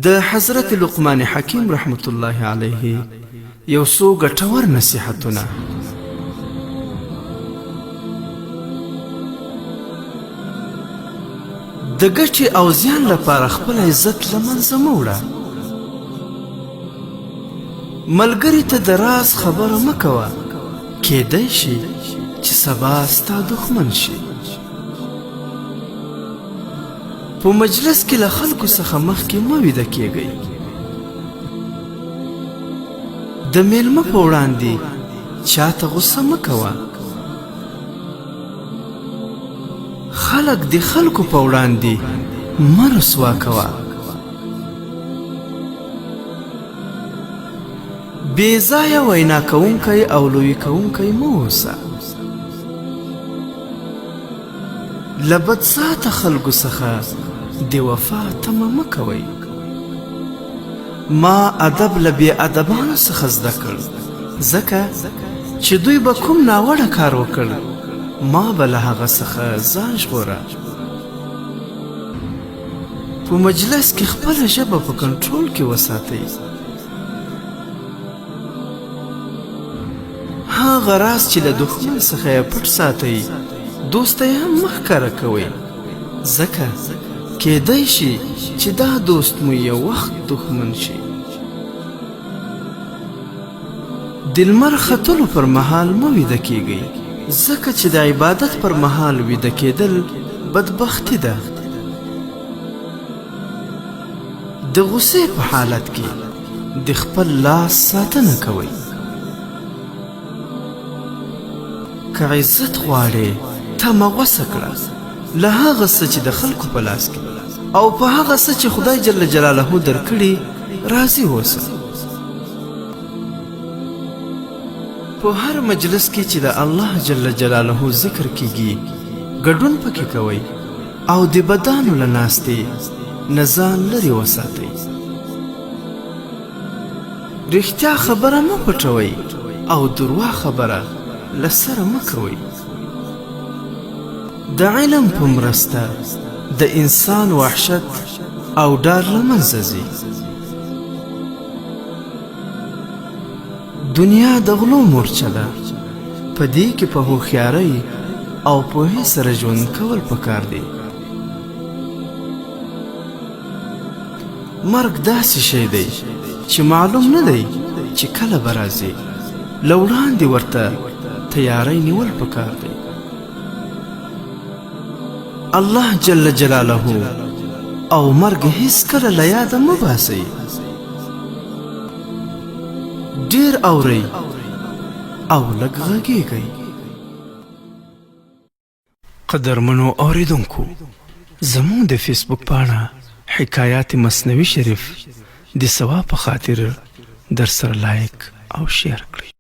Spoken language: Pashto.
د حضرت لقمان حکیم رحمت الله علیه یو څو ګټور نصیحتونه. د ګټې او زیان لپاره خپل عزت له منځه مه وړه. ملګري ته د راز خبره مه کوه، کیدای شي چې سبا ستا دښمن شي. په مجلس کې له خلکو څخه مخکې مه ویده کیږئ. د میلمه په وړاندې چاته غصه مه کوه. خلک د خلکو په وړاندې مه رسوا کوه. بې ځایه وینا کوونکی او لوی کوونکی مه اوسه. له بدذاته خلکو څخه د وفا تمه مه کوئ. ما ادب له بې ادبانو څخه زده کړ، ځکه چې دوی به کوم ناوړه کار وکړ، ما به له هغه څخه ځان ژغوره. په مجلس کې خپله ژبه په کنټرول کې وساتئ. هغه راز چې له دښمن څخه یې پټ ساتئ، دوست یې هم مه ښکاره کوئ، ځکه کیدای شي چې دا دوست مو یو وخت دښمن شي. د لمر ختلو پر مهال مه ویده کیږئ، ځکه چې د عبادت پر مهال ویده کیدل بدبختي ده. د غصې په حالت کې د خپل لاس ساتنه کوئ. که عزت غواړې، تمه غوڅه کړه له هغه څه چې د خلکو په لاس کې، او په هغه څه چې خدای جل جلاله درکړي راضي اوسه. په هر مجلس کې چې د الله جل جلاله ذکر کیږي ګډون پکې کوئ، او د بدانو له ناستې نه ځان لرې وساتئ. رښتیا خبره مه پټوئ او درواغ خبره له سره مه کوئ. د علم په مرسته د انسان وحشت او ډار له منځه ځي. دنیا د غلو مورچه ده، په دې کې په هوښیارۍ او پوهې سره ژوند کول پکار دی. مرګ داسې شی دی چې معلوم نه دی چې کله به راځي. له وړاندې ورته تیاری نیول پکار دی. الله جل جلاله او مرګ هیڅ کله له یاده مه باسئ. ډیر اورئ او لږ غږیږئ. قدرمنو اوریدونکو، زموږ د فیسبوک پاڼه حکایات مصنوي شریف د ثواب په خاطر در سره لایک او شیر کړئ.